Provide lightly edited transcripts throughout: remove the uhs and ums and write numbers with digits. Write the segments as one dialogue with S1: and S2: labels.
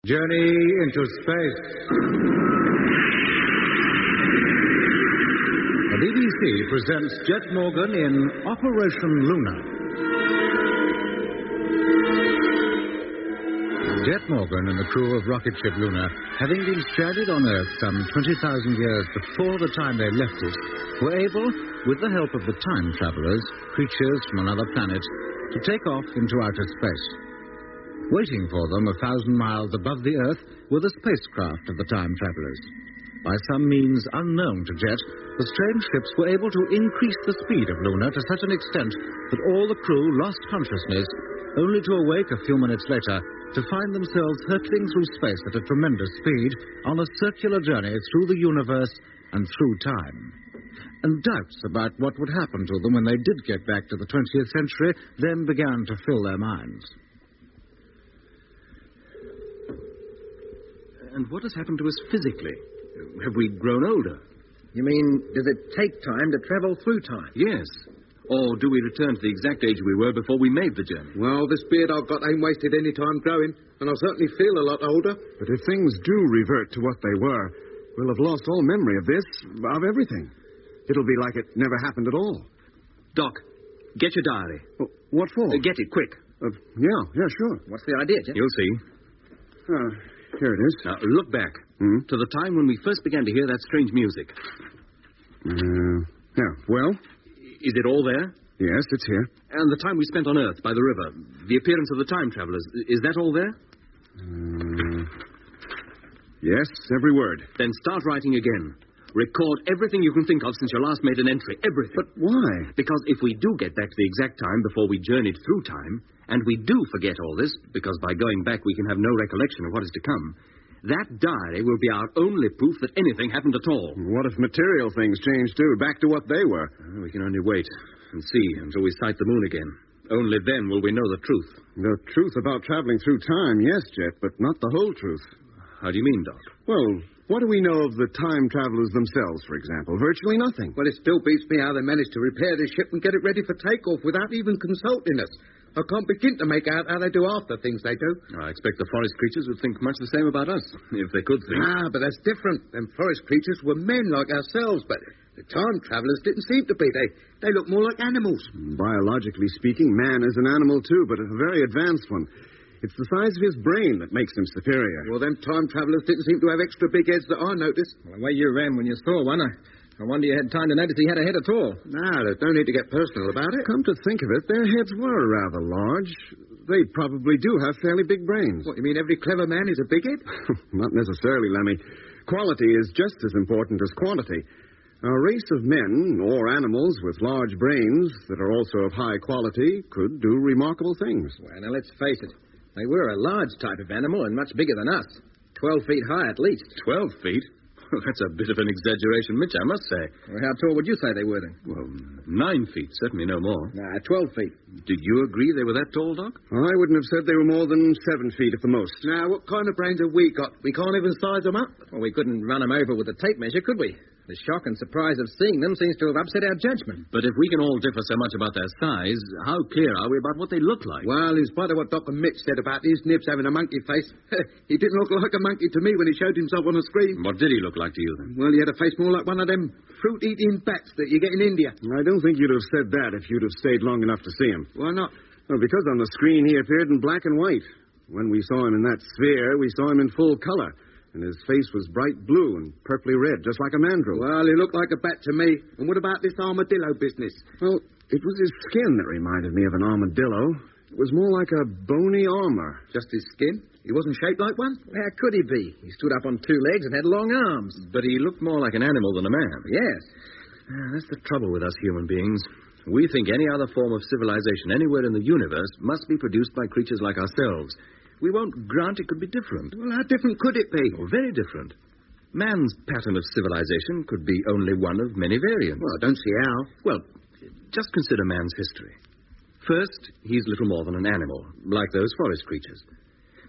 S1: Journey into space. The BBC presents Jet Morgan in Operation Luna. Jet Morgan and the crew of rocket ship Luna, having been stranded on Earth some 20,000 years before the time they left it, were able, with the help of the time travelers, creatures from another planet, to take off into outer space. Waiting for them 1,000 miles above the Earth were the spacecraft of the time travelers. By some means unknown to Jet, the strange ships were able to increase the speed of Luna to such an extent that all the crew lost consciousness, only to awake a few minutes later to find themselves hurtling through space at a tremendous speed on a circular journey through the universe and through time. And doubts about what would happen to them when they did get back to the 20th century then began to fill their minds.
S2: And what has happened to us physically? Have we grown older?
S3: You mean, does it take time to travel through time?
S2: Yes. Or do we return to the exact age we were before we made the journey?
S4: Well, this beard I've got ain't wasted any time growing, and I certainly feel a lot older.
S5: But if things do revert to what they were, we'll have lost all memory of this, of everything. It'll be like it never happened at all.
S2: Doc, get your diary.
S5: What for?
S2: Get it, quick.
S5: Yeah, sure.
S3: What's the idea, Jeff?
S2: You'll see.
S5: Here it is.
S2: Now, look back to the time when we first began to hear that strange music.
S5: Yeah, well?
S2: Is it all there?
S5: Yes, it's here.
S2: And the time we spent on Earth by the river, the appearance of the time travelers, is that all there?
S5: Yes, every word.
S2: Then start writing again. Record everything you can think of since you last made an entry. Everything.
S5: But why?
S2: Because if we do get back to the exact time before we journeyed through time, and we do forget all this, because by going back we can have no recollection of what is to come, that diary will be our only proof that anything happened at all.
S5: What if material things change, too, back to what they were?
S2: We can only wait and see until we sight the moon again. Only then will we know the truth.
S5: The truth about traveling through time, yes, Jet, but not the whole truth.
S2: How do you mean, Doc?
S5: Well, what do we know of the time travelers themselves, for example? Virtually nothing.
S4: Well, it still beats me how they managed to repair this ship and get it ready for takeoff without even consulting us. I can't begin to make out how they do half the things they do.
S2: I expect the forest creatures would think much the same about us, if they could think.
S4: But that's different. Them forest creatures were men like ourselves, but the time travelers didn't seem to be. They look more like animals.
S5: Biologically speaking, man is an animal, too, but a very advanced one. It's the size of his brain that makes him superior.
S4: Well, them time travelers didn't seem to have extra big heads that I noticed.
S3: Well, the way you ran when you saw one, I wonder you had time to notice he had a head at all.
S4: There's no need to get personal about it.
S5: Come to think of it, their heads were rather large. They probably do have fairly big brains.
S4: What, you mean every clever man is a big head?
S5: Not necessarily, Lemmy. Quality is just as important as quantity. A race of men, or animals with large brains that are also of high quality, could do remarkable things.
S3: Well, now, let's face it. They were a large type of animal and much bigger than us. 12 feet high, at least.
S2: 12 feet? Well, that's a bit of an exaggeration, Mitch, I must say.
S3: Well, how tall would you say they were, then?
S2: Well, 9 feet, certainly no more.
S3: 12 feet.
S2: Did you agree they were that tall, Doc?
S5: I wouldn't have said they were more than 7 feet at the most.
S4: Now, what kind of brains have we got? We can't even size them up.
S3: Well, we couldn't run them over with a tape measure, could we? The shock and surprise of seeing them seems to have upset our judgment.
S2: But if we can all differ so much about their size, how clear are we about what they look like?
S4: Well, in spite of what Dr. Mitch said about his nibs having a monkey face, he didn't look like a monkey to me when he showed himself on the screen.
S2: What did he look like to you, then?
S4: Well, he had a face more like one of them fruit-eating bats that you get in India.
S5: I don't think you'd have said that if you'd have stayed long enough to see him.
S4: Why not?
S5: Well, because on the screen he appeared in black and white. When we saw him in that sphere, we saw him in full color. And his face was bright blue and purply red, just like a mandrill.
S4: Well, he looked like a bat to me. And what about this armadillo business?
S5: Well, it was his skin that reminded me of an armadillo. It was more like a bony armor.
S4: Just his skin? He wasn't shaped like one?
S3: Well, how could he be? He stood up on 2 legs and had long arms.
S2: But he looked more like an animal than a man.
S3: Yes.
S2: That's the trouble with us human beings. We think any other form of civilization anywhere in the universe must be produced by creatures like ourselves. We won't grant it could be different.
S4: Well, how different could it be?
S2: Oh, very different. Man's pattern of civilization could be only one of many variants.
S4: Well, I don't see how.
S2: Well, just consider man's history. First, he's little more than an animal, like those forest creatures.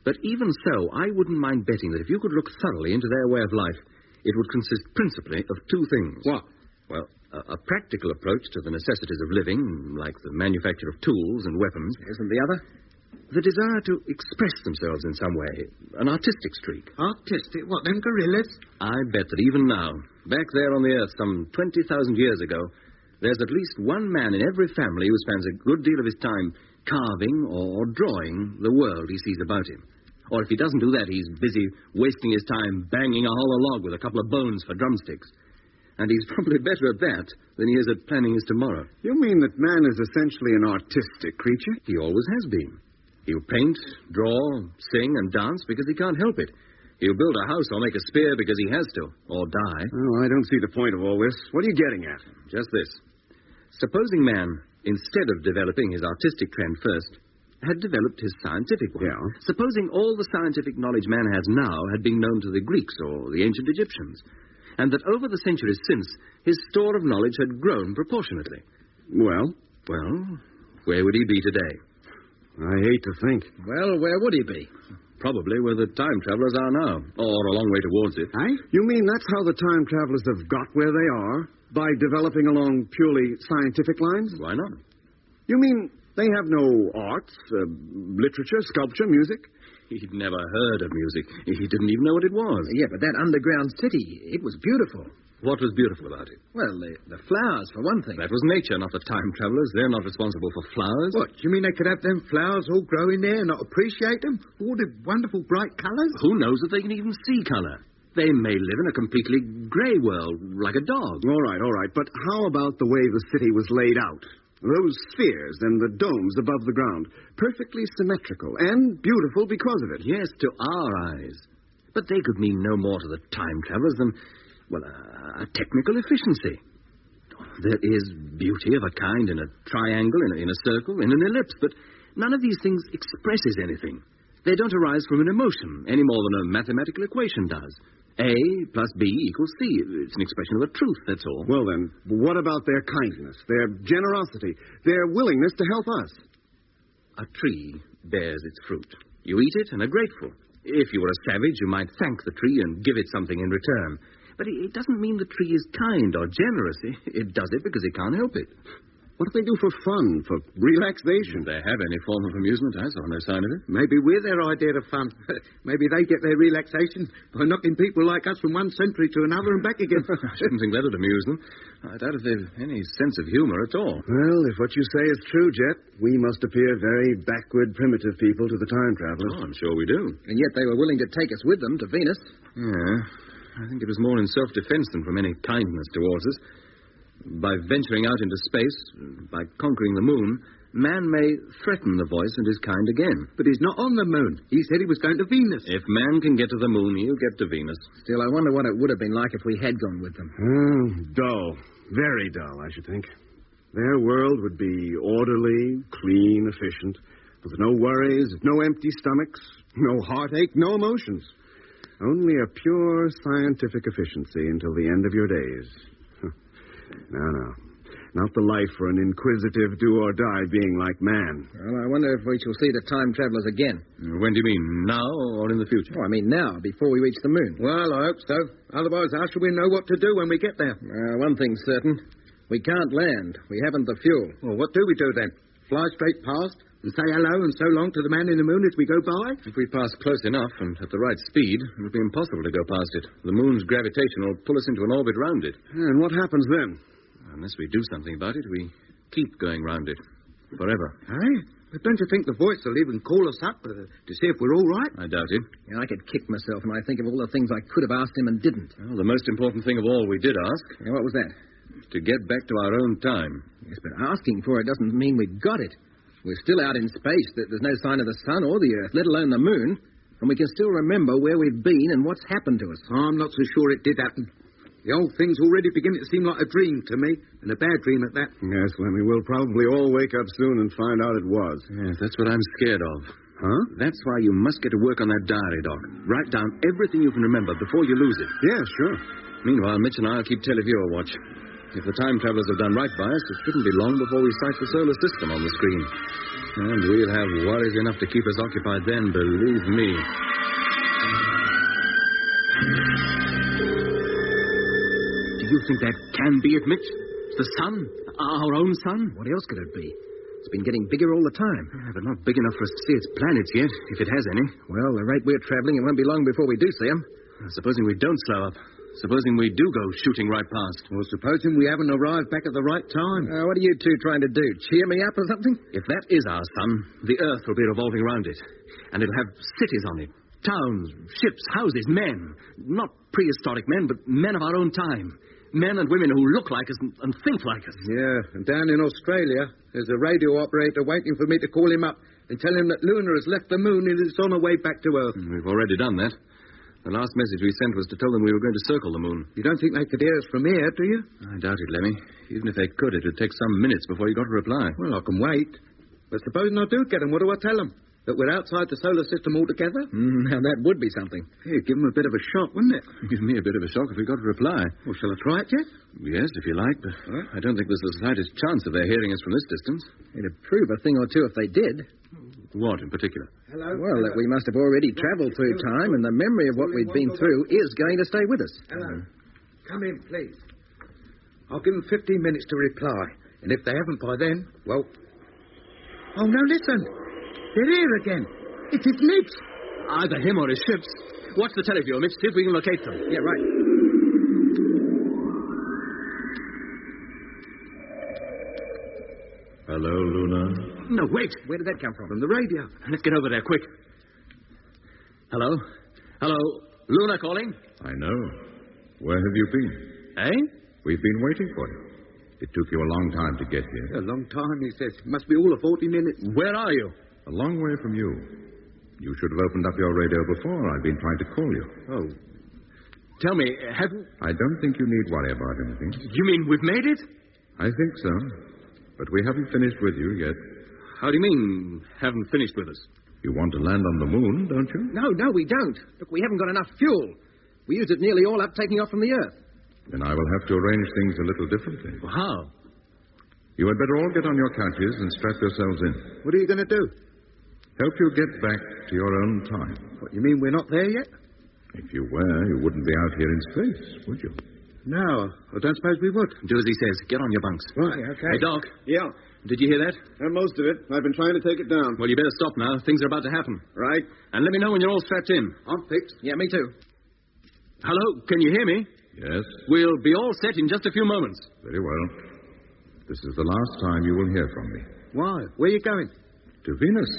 S2: But even so, I wouldn't mind betting that if you could look thoroughly into their way of life, it would consist principally of 2 things.
S4: What?
S2: Well, a practical approach to the necessities of living, like the manufacture of tools and weapons.
S3: Isn't the other?
S2: The desire to express themselves in some way. An artistic streak.
S4: Artistic? What, them gorillas?
S2: I bet that even now, back there on the Earth some 20,000 years ago, there's at least one man in every family who spends a good deal of his time carving or drawing the world he sees about him. Or if he doesn't do that, he's busy wasting his time banging a hollow log with a couple of bones for drumsticks. And he's probably better at that than he is at planning his tomorrow.
S5: You mean that man is essentially an artistic creature?
S2: He always has been. He'll paint, draw, sing, and dance because he can't help it. He'll build a house or make a spear because he has to, or die.
S5: Oh, I don't see the point of all this. What are you getting at?
S2: Just this. Supposing man, instead of developing his artistic trend first, had developed his scientific one.
S5: Yeah.
S2: Supposing all the scientific knowledge man has now had been known to the Greeks or the ancient Egyptians, and that over the centuries since, his store of knowledge had grown proportionately.
S5: Well?
S2: Well, where would he be today?
S5: I hate to think.
S3: Well, where would he be?
S2: Probably where the time travelers are now, or a long way towards it.
S5: Eh? You mean that's how the time travelers have got where they are? By developing along purely scientific lines?
S2: Why not?
S5: You mean they have no arts, literature, sculpture, music?
S2: He'd never heard of music. He didn't even know what it was.
S3: Yeah, but that underground city, it was beautiful.
S2: What was beautiful about it?
S3: Well, the flowers, for one thing.
S2: That was nature, not the time travelers. They're not responsible for flowers.
S4: What, you mean they could have them flowers all growing there and not appreciate them? All the wonderful bright colours?
S2: Who knows if they can even see colour? They may live in a completely grey world, like a dog.
S5: All right. But how about the way the city was laid out? Those spheres and the domes above the ground. Perfectly symmetrical and beautiful because of it.
S2: Yes, to our eyes. But they could mean no more to the time travelers than, well, a technical efficiency. There is beauty of a kind in a triangle, in a circle, in an ellipse, but none of these things expresses anything. They don't arise from an emotion any more than a mathematical equation does. A plus B equals C. It's an expression of a truth, that's all.
S5: Well, then, what about their kindness, their generosity, their willingness to help us?
S2: A tree bears its fruit. You eat it and are grateful. If you were a savage, you might thank the tree and give it something in return. But it doesn't mean the tree is kind or generous. It does it because it can't help it.
S5: What do they do for fun, for relaxation?
S2: If they have any form of amusement, I saw no sign of it.
S4: Maybe we're their idea of fun. Maybe they get their relaxation by knocking people like us from one century to another and back again.
S2: I shouldn't think that would amuse them. I doubt if they've any sense of humour at all.
S5: Well, if what you say is true, Jet, we must appear very backward, primitive people to the time travelers.
S2: Oh, I'm sure we do.
S3: And yet they were willing to take us with them to Venus.
S2: Yeah, I think it was more in self-defense than from any kindness towards us. By venturing out into space, by conquering the moon, man may threaten the voice and his kind again.
S4: But he's not on the moon. He said he was going to Venus.
S2: If man can get to the moon, he'll get to Venus.
S3: Still, I wonder what it would have been like if we had gone with them.
S5: Dull. Very dull, I should think. Their world would be orderly, clean, efficient, with no worries, no empty stomachs, no heartache, no emotions. Only a pure scientific efficiency until the end of your days. No. Not the life for an inquisitive do-or-die being like man.
S3: Well, I wonder if we shall see the time travelers again.
S2: When do you mean, now or in the future?
S3: Oh, I mean now, before we reach the moon.
S4: Well, I hope so. Otherwise, how shall we know what to do when we get there?
S3: One thing's certain. We can't land. We haven't the fuel.
S4: Well, what do we do then? Fly straight past and say hello and so long to the man in the moon as we go by?
S2: If we pass close enough and at the right speed, it would be impossible to go past it. The moon's gravitation will pull us into an orbit round it.
S5: And what happens then?
S2: Unless we do something about it, we keep going round it. Forever.
S4: Hey? But don't you think the voice will even call us up to see if we're all right?
S2: I doubt it.
S3: Yeah, I could kick myself when I think of all the things I could have asked him and didn't.
S2: Well, the most important thing of all we did ask...
S3: Yeah, what was that?
S2: To get back to our own time.
S3: Yes, but asking for it doesn't mean we've got it. We're still out in space. There's no sign of the sun or the Earth, let alone the moon. And we can still remember where we've been and what's happened to us.
S4: I'm not so sure it did happen. The old thing's already beginning to seem like a dream to me, and a bad dream at that.
S5: Yes, Lemmy, we'll probably all wake up soon and find out it was.
S2: Yes, that's what I'm scared of.
S5: Huh?
S2: That's why you must get to work on that diary, Doc. Write down everything you can remember before you lose it.
S5: Yeah, sure.
S2: Meanwhile, Mitch and I'll keep Televiewer watch. If the time travelers have done right by us, it shouldn't be long before we sight the solar system on the screen. And we'll have worries enough to keep us occupied then, believe me. Do you think that can be it, Mitch? It's the sun? Our own sun?
S3: What else could it be? It's been getting bigger all the time.
S2: Yeah, but not big enough for us to see its planets yet, if it has any.
S3: Well, the rate we're traveling, it won't be long before we do see them.
S2: Supposing we don't slow up. Supposing we do go shooting right past.
S4: Or supposing we haven't arrived back at the right time.
S3: What are you two trying to do? Cheer me up or something?
S2: If that is our sun, the Earth will be revolving around it. And it'll have cities on it. Towns, ships, houses, men. Not prehistoric men, but men of our own time. Men and women who look like us and think like us.
S4: Yeah, and down in Australia, there's a radio operator waiting for me to call him up and tell him that Luna has left the moon and is on her way back to Earth.
S2: We've already done that. The last message we sent was to tell them we were going to circle the moon.
S4: You don't think they could hear us from here, do you?
S2: I doubt it, Lemmy. Even if they could, it would take some minutes before you got a reply.
S4: Well, I can wait. But supposing I do get them, what do I tell them? That we're outside the solar system altogether?
S3: Now, that would be something.
S4: Yeah, give them a bit of a shock, wouldn't it?
S2: Give me a bit of a shock if we got a reply.
S4: Well, shall I try it, Jeff?
S2: Yes, if you like, but I don't think there's the slightest chance of their hearing us from this distance.
S3: It'd prove a thing or two if they did.
S2: What in particular?
S4: Hello?
S3: Well, that we must have already travelled through time, and the memory of what we've been through is going to stay with us.
S4: Hello. Come in, please. I'll give them 15 minutes to reply. And if they haven't by then, well... Oh, no, listen. They're here again. It's his lips.
S2: Either him or his ships. Watch the teleview, Mitch. See if we can locate them.
S3: Yeah, right.
S6: Hello, Luna.
S2: No, wait.
S3: Where did that come from?
S4: From the radio.
S2: Let's get over there, quick. Hello? Hello? Luna calling?
S6: I know. Where have you been?
S2: Eh?
S6: We've been waiting for you. It took you a long time to get here.
S4: A long time, he says. Must be all of 40 minutes.
S2: Where are you?
S6: A long way from you. You should have opened up your radio before. I've been trying to call you.
S2: Oh. Tell me, have...
S6: I don't think you need worry about anything.
S2: You mean we've made it?
S6: I think so. But we haven't finished with you yet.
S2: How do you mean, haven't finished with us?
S6: You want to land on the moon, don't you?
S3: No, we don't. Look, we haven't got enough fuel. We used it nearly all up taking off from the Earth.
S6: Then I will have to arrange things a little differently.
S2: Well, how?
S6: You had better all get on your couches and strap yourselves in.
S4: What are you going to do?
S6: Help you get back to your own time.
S4: What, you mean we're not there yet?
S6: If you were, you wouldn't be out here in space, would you?
S4: No, I don't suppose we would.
S2: Do as he says. Get on your bunks.
S4: Right, okay.
S2: Hey, Doc.
S5: Yeah,
S2: Did you hear that?
S5: most of it. I've been trying to take it down.
S2: Well, you better stop now. Things are about to happen.
S5: Right.
S2: And let me know when you're all strapped in.
S4: I'm fixed.
S3: Yeah, me too.
S2: Hello? Can you hear me?
S6: Yes?
S2: We'll be all set in just a few moments.
S6: Very well. This is the last time you will hear from me.
S4: Why? Where are you going?
S6: To Venus.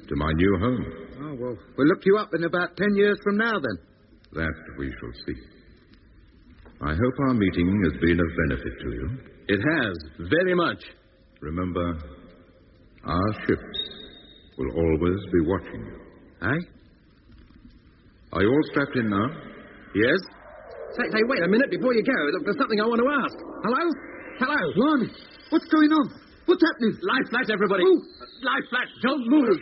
S6: To my new home.
S4: Oh, well, we'll look you up in about 10 years from now, then.
S6: That we shall see. I hope our meeting has been of benefit to you.
S2: It has. Very much.
S6: Remember, our ships will always be watching you.
S4: Eh?
S6: Are you all strapped in now?
S2: Yes?
S3: Say, wait a minute before you go. Look, there's something I want to ask. Hello? Hello?
S4: Blimey, what's going on? What's happening?
S2: Lie flat, everybody.
S4: Oh.
S2: Lie flat. Don't move.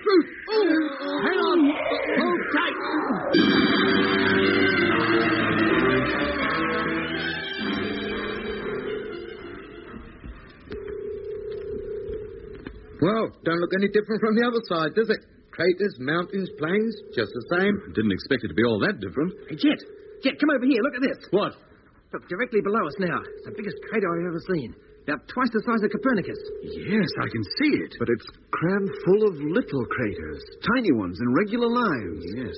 S2: Hang on. Hold tight.
S4: Well, don't look any different from the other side, does it? Craters, mountains, plains, just the same.
S2: Didn't expect it to be all that different.
S3: Hey, Jet, come over here. Look at this.
S2: What?
S3: Look, directly below us now. It's the biggest crater I've ever seen. About twice the size of Copernicus.
S2: Yes, I can see it.
S7: But it's crammed full of little craters, tiny ones in regular lines.
S2: Yes.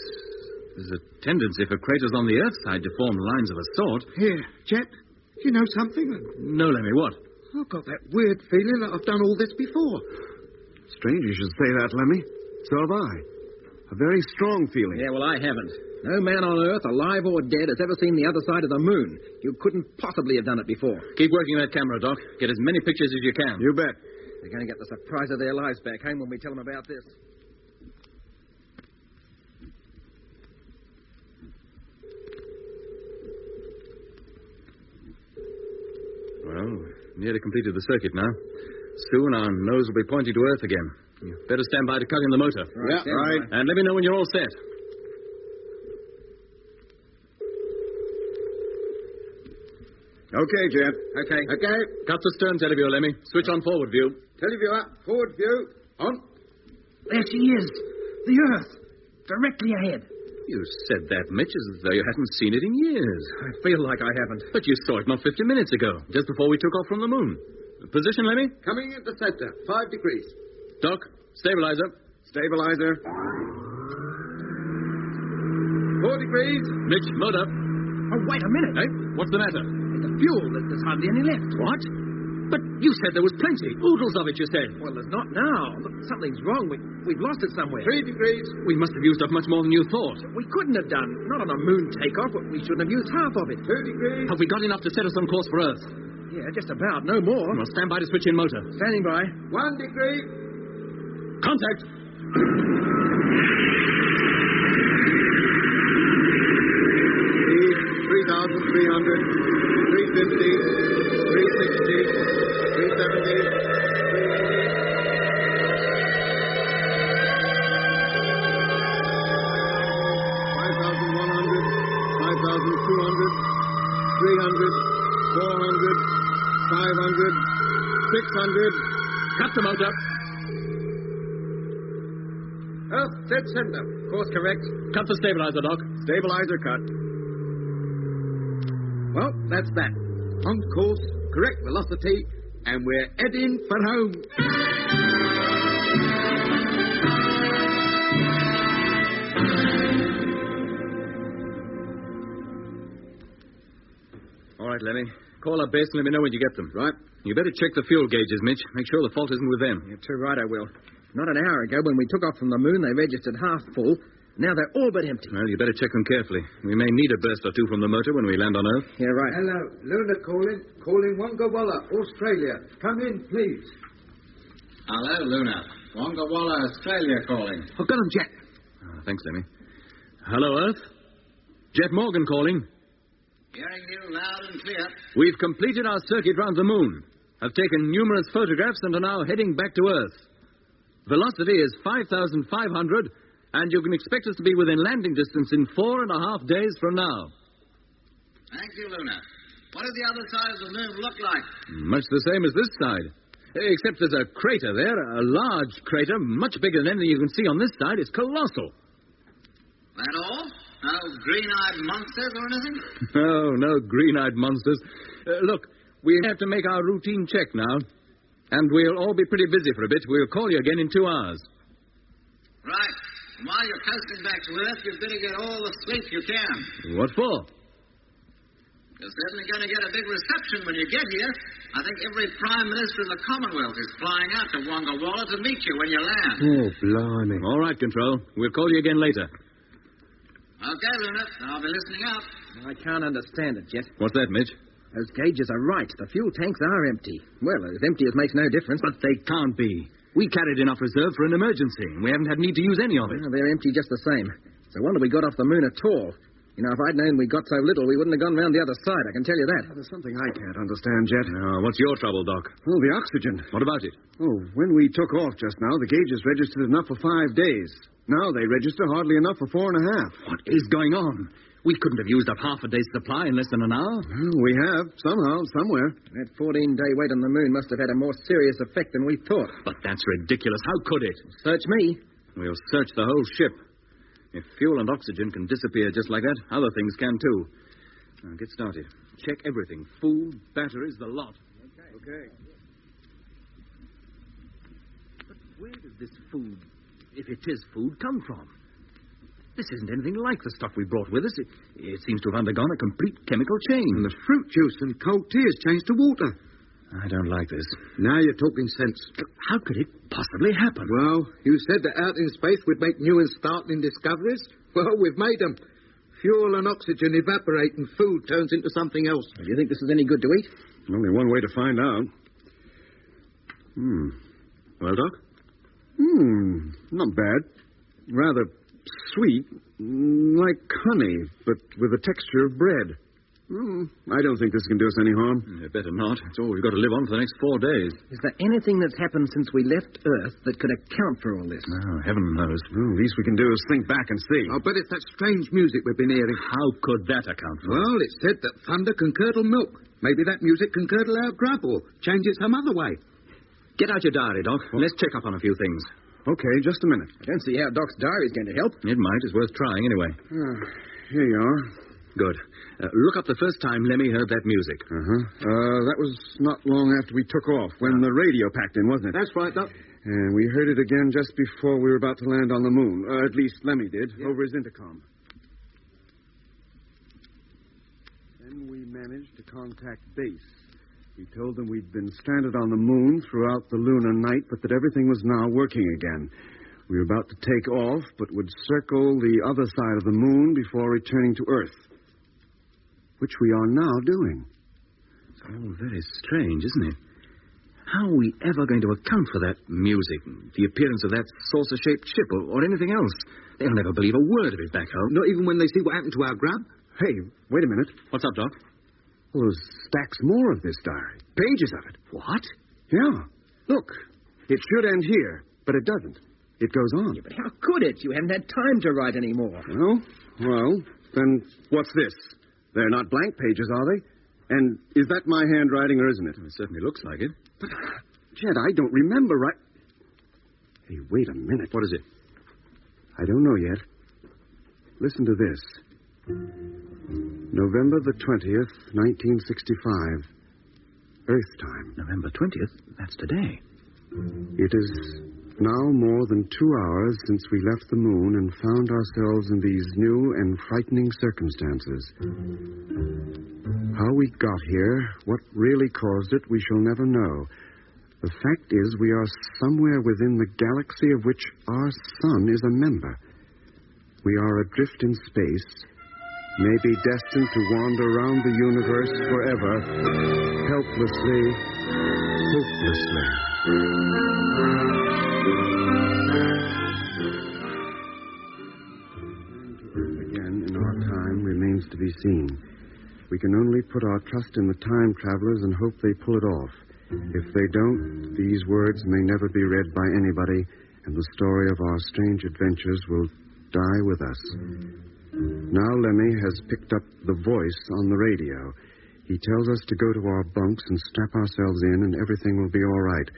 S2: There's a tendency for craters on the Earth side to form lines of a sort.
S4: Here, Jet, you know something?
S2: No, Lemmy, what?
S4: I've got that weird feeling that I've done all this before.
S7: Strange you should say that, Lemmy. So have I. A very strong feeling.
S3: Yeah, well, I haven't. No man on Earth, alive or dead, has ever seen the other side of the moon. You couldn't possibly have done it before.
S2: Keep working that camera, Doc. Get as many pictures as you can.
S7: You bet.
S3: They're going to get the surprise of their lives back home when we tell them about this.
S2: Well, nearly completed the circuit now. Soon our nose will be pointing to Earth again. You better stand by to cut in the motor.
S5: Yeah, right.
S2: And let me know when you're all set.
S5: Okay, Jet.
S4: Okay.
S2: Cut the stern teleview, Lemmy. Switch on forward view.
S4: Teleview up, forward view, on.
S3: There she is. The Earth. Directly ahead.
S2: You said that, Mitch, as though you hadn't seen it in years.
S3: I feel like I haven't.
S2: But you saw it not 50 minutes ago, just before we took off from the moon. Position, Lemmy?
S4: Coming into center. 5 degrees.
S2: Doc, stabilizer.
S5: Stabilizer.
S4: 4 degrees.
S2: Mitch, load up.
S3: Oh, wait a minute.
S2: Hey, what's the matter?
S3: The fuel, there's hardly any left.
S2: What? But you said there was plenty. Oodles of it, you said.
S3: Well, there's not now. Look, something's wrong. We've lost it somewhere.
S4: 3 degrees.
S2: We must have used up much more than you thought.
S3: We couldn't have done. Not on a moon takeoff. We shouldn't have used half of it.
S4: 2 degrees.
S2: Have we got enough to set us on course for Earth?
S3: Yeah, just about. No more.
S2: Well, stand by to switch in motor.
S3: Standing by.
S4: 1 degree.
S2: Contact.
S5: 3,300, 350, 360, 600.
S2: Cut the motor.
S4: Earth, dead center. Course correct.
S2: Cut the stabilizer, Doc.
S5: Stabilizer cut.
S4: Well, that's that. On course, correct velocity, and we're heading for home.
S2: All right, Lemmy. Call up base and let me know when you get them.
S4: Right.
S2: You better check the fuel gauges, Mitch. Make sure the fault isn't with them.
S3: You're too right, I will. Not an hour ago, when we took off from the moon, they registered half full. Now they're all but empty.
S2: Well, you better check them carefully. We may need a burst or two from the motor when we land on Earth.
S3: Yeah, right.
S4: Hello. Luna calling. Calling Wonga Walla, Australia. Come in, please.
S1: Hello, Luna. Wonga Walla, Australia calling.
S2: Oh, got him, Jet. Thanks, Lemmy. Hello, Earth. Jet Morgan calling.
S1: Hearing you loud and clear.
S2: We've completed our circuit round the moon, have taken numerous photographs, and are now heading back to Earth. Velocity is 5,500, and you can expect us to be within landing distance in 4.5 days from now.
S1: Thank you, Luna. What does the other side of the moon look like?
S2: Much the same as this side. Except there's a crater there, a large crater, much bigger than anything you can see on this side. It's colossal.
S1: That all? No green-eyed monsters or anything?
S2: No green-eyed monsters. Look, we have to make our routine check now. And we'll all be pretty busy for a bit. We'll call you again in 2 hours.
S1: Right. And while you're coasting back to Earth, you'd better get all the sleep you can.
S2: What for?
S1: You're certainly going to get a big reception when you get here. I think every Prime Minister in the Commonwealth is flying out to Wonga Walla to meet you when you land.
S5: Oh, blimey.
S2: All right, Control. We'll call you again later.
S1: Okay, Luna. I'll be listening out.
S3: I can't understand it, Jet.
S2: What's that, Mitch?
S3: Those gauges are right. The fuel tanks are empty. Well, as empty as makes no difference.
S2: But they can't be. We carried enough reserve for an emergency, and we haven't had need to use any of it.
S3: Well, they're empty just the same. It's a wonder we got off the moon at all. You know, if I'd known we got so little, we wouldn't have gone round the other side, I can tell you that.
S5: There's something I can't understand, Jet.
S2: What's your trouble, Doc?
S5: Oh, the oxygen.
S2: What about it?
S5: Oh, when we took off just now, the gauges registered enough for 5 days. Now they register hardly enough for 4.5.
S2: What is going on? We couldn't have used up half a day's supply in less than an hour.
S5: Well, we have, somehow, somewhere.
S3: That 14-day wait on the moon must have had a more serious effect than we thought.
S2: But that's ridiculous. How could it?
S3: Search me.
S2: We'll search the whole ship. If fuel and oxygen can disappear just like that, other things can too. Now, get started. Check everything. Food, batteries, the lot.
S5: Okay.
S2: But where does this food, if it is food, come from? This isn't anything like the stuff we brought with us. It seems to have undergone a complete chemical change.
S4: And the fruit juice and cold tea has changed to water.
S2: I don't like this.
S4: Now you're talking sense.
S2: How could it possibly happen?
S4: Well, you said that out in space we'd make new and startling discoveries. Well, we've made them. Fuel and oxygen evaporate and food turns into something else.
S3: Do you think this is any good to eat?
S5: Only one way to find out.
S2: Well, Doc?
S5: Not bad. Rather sweet, like honey, but with the texture of bread. I don't think this can do us any harm.
S2: Better not. It's all we've got to live on for the next 4 days.
S3: Is there anything that's happened since we left Earth that could account for all this?
S2: Oh, heaven knows.
S5: Well, the least we can do is think back and see.
S4: I'll bet it's that strange music we've been hearing.
S2: How could that account for it?
S4: Well, it said that thunder can curdle milk. Maybe that music can curdle our grub or change it some other way.
S2: Get out your diary, Doc. Let's check up on a few things.
S5: Okay, just a minute.
S3: I don't see how Doc's diary is going to help.
S2: It might. It's worth trying anyway.
S5: Here you are.
S2: Good. Look up the first time Lemmy heard that music.
S5: That was not long after we took off, when the radio packed in, wasn't it?
S4: That's right, Doc.
S5: And we heard it again just before we were about to land on the moon. At least Lemmy did, over his intercom. Then we managed to contact base. We told them we'd been stranded on the moon throughout the lunar night, but that everything was now working again. We were about to take off, but would circle the other side of the moon before returning to Earth. Which we are now doing.
S2: It's all very strange, isn't it? How are we ever going to account for that music, the appearance of that saucer-shaped ship, or anything else? They'll never believe a word of it back home.
S4: Not even when they see what happened to our grub?
S5: Hey, wait a minute.
S2: What's up, Doc?
S5: Well, there's stacks more of this diary. Pages of it.
S2: What?
S5: Yeah. Look, it should end here, but it doesn't. It goes on.
S3: Yeah, but how could it? You haven't had time to write any more.
S5: Well, then what's this? They're not blank pages, are they? And is that my handwriting or isn't it?
S2: It certainly looks like it.
S5: But, Jed, I don't remember right... Hey, wait a minute.
S2: What is it?
S5: I don't know yet. Listen to this. November the 20th, 1965. Earth time.
S2: November 20th? That's today.
S5: It is now more than 2 hours since we left the moon and found ourselves in these new and frightening circumstances. How we got here, what really caused it, we shall never know. The fact is, we are somewhere within the galaxy of which our sun is a member. We are adrift in space, maybe destined to wander around the universe forever, helplessly, hopelessly. Returning to Earth again in our time remains to be seen. We can only put our trust in the time travelers and hope they pull it off. If they don't, these words may never be read by anybody, and the story of our strange adventures will die with us. Now Lemmy has picked up the voice on the radio. He tells us to go to our bunks and strap ourselves in, and everything will be all right.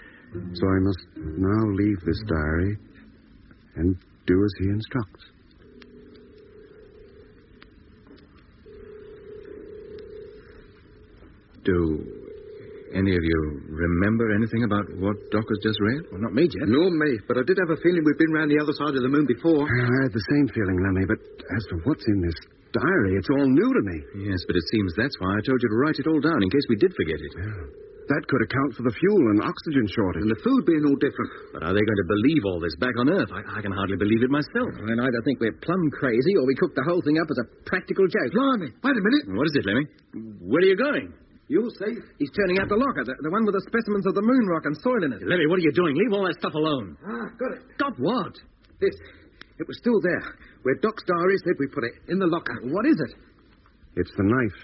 S5: So I must now leave this diary and do as he instructs.
S2: Do any of you remember anything about what Doc has just read?
S3: Well, not me, Jeff.
S4: Nor me, but I did have a feeling we'd been round the other side of the moon before.
S5: I had the same feeling, Lemmy, but as for what's in this diary, it's all new to me.
S2: Yes, but it seems that's why I told you to write it all down in case we did forget it.
S5: Yeah. That could account for the fuel and oxygen shortage.
S4: And the food being all different.
S2: But are they going to believe all this back on Earth? I can hardly believe it myself.
S3: Well, I either think we're plumb crazy or we cooked the whole thing up as a practical joke.
S4: Blimey, wait a minute.
S2: What is it, Lemmy? Where are you going?
S4: You'll see.
S3: He's turning out the locker, the one with the specimens of the moon rock and soil in it.
S2: Lemmy, what are you doing? Leave all that stuff alone.
S4: Got it.
S2: Got what?
S4: This. It was still there, where Doc's diary said we put it, in the locker.
S3: What is it?
S5: It's the knife.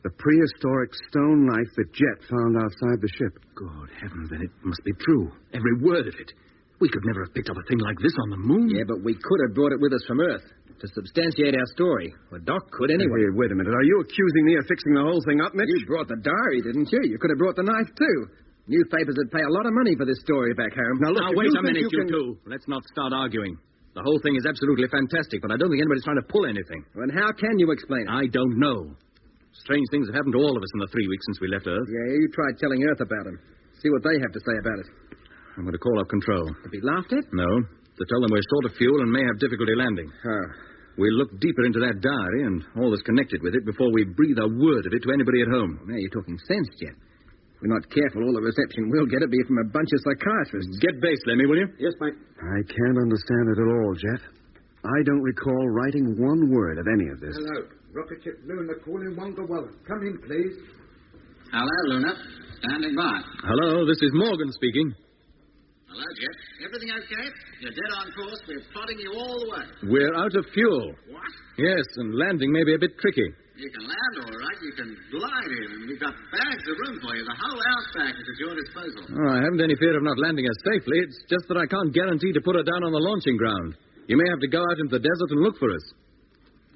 S5: The prehistoric stone knife that Jet found outside the ship.
S2: Good heavens, then it must be true. Every word of it. We could never have picked up a thing like this on the moon.
S3: Yeah, but we could have brought it with us from Earth to substantiate our story. Well, Doc could anyway.
S5: Hey, wait a minute. Are you accusing me of fixing the whole thing up, Mitch?
S3: You brought the diary, didn't you? You could have brought the knife, too. Newspapers would pay a lot of money for this story back home.
S2: Now, look, wait a minute, you two. Let's not start arguing. The whole thing is absolutely fantastic, but I don't think anybody's trying to pull anything.
S3: Well, and how can you explain it?
S2: I don't know. Strange things have happened to all of us in the 3 weeks since we left Earth.
S3: Yeah, you tried telling Earth about them. See what they have to say about it.
S2: I'm going to call up control.
S3: To be laughed at?
S2: No, to tell them we're short of fuel and may have difficulty landing.
S3: Oh.
S2: We'll look deeper into that diary and all that's connected with it before we breathe a word of it to anybody at home.
S3: Well, now you're talking sense, Jet. If we're not careful, all the reception we'll get will be from a bunch of psychiatrists.
S2: Get base, Lemmy, will you?
S4: Yes, mate.
S5: I can't understand it at all, Jet. I don't recall writing one word of any of this.
S4: Hello. Rocket ship Luna calling Wonga Walla. Come in, please.
S8: Hello, Luna. Standing by.
S2: Hello, this is Morgan speaking.
S8: Hello, Jet. Everything okay? You're dead on course. We're plodding you all the way.
S2: We're out of fuel.
S8: What?
S2: Yes, and landing may be a bit tricky.
S8: You can land all right. You can glide in. And we've got bags of room for you. The whole outback is at your disposal.
S2: Oh, I haven't any fear of not landing her safely. It's just that I can't guarantee to put her down on the launching ground. You may have to go out into the desert and look for us.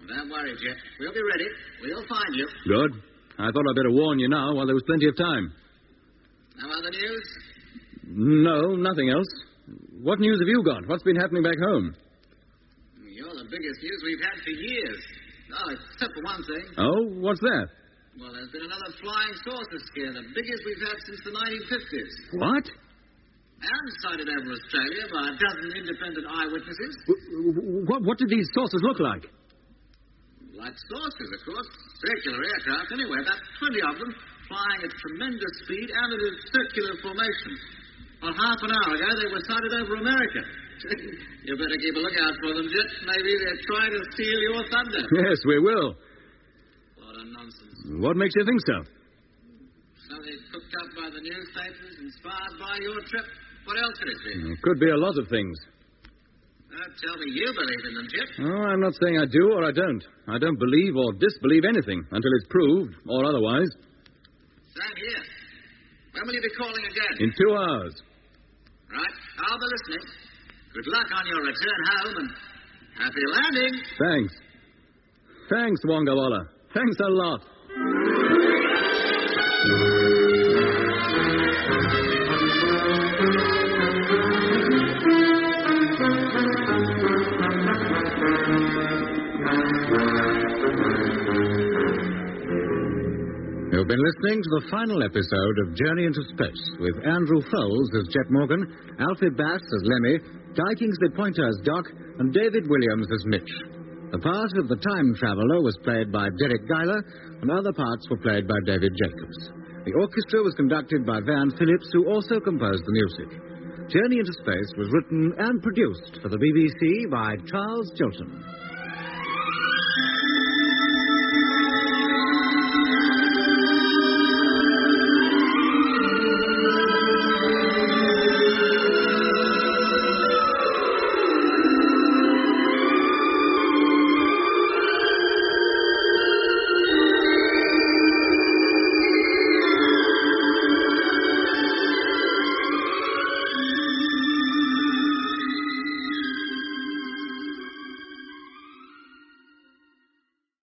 S8: Don't worry, Jet. We'll be ready. We'll find you.
S2: Good. I thought I'd better warn you now while there was plenty of time.
S8: No other news?
S2: No, nothing else. What news have you got? What's been happening back home?
S8: You're the biggest news we've had for years. Oh, except for one thing.
S2: Oh, what's that?
S8: Well, there's been another flying saucer scare, the biggest we've had since the 1950s.
S2: What?
S8: And sighted over Australia by a dozen independent eyewitnesses.
S2: What did these saucers look like?
S8: Like saucers, of course. Circular aircraft, anyway. About 20 of them, flying at tremendous speed and in a circular formation. Well, half an hour ago, they were sighted over America. You better keep a lookout for them, Jet. Maybe they're trying to steal your thunder.
S2: Yes, we will.
S8: What a nonsense.
S2: What makes you think so?
S8: Something cooked up by the newspapers, inspired by your trip. What else could it be?
S2: It could be a lot of things.
S8: Tell me you believe in them, Jet.
S2: Oh, I'm not saying I do or I don't. I don't believe or disbelieve anything until it's proved, or otherwise.
S8: Same here. When will you be calling again?
S2: In 2 hours.
S8: Right. I'll be listening. Good luck on your return home and happy landing.
S2: Thanks. Thanks, Wongawalla. Thanks a lot.
S1: You've been listening to the final episode of Journey into Space with Andrew Foles as Jet Morgan, Alfie Bass as Lemmy, Guy Kingsley Pointer as Doc, and David Williams as Mitch. The part of the time traveller was played by Derek Guyler, and other parts were played by David Jacobs. The orchestra was conducted by Van Phillips, who also composed the music. Journey into Space was written and produced for the BBC by Charles Chilton.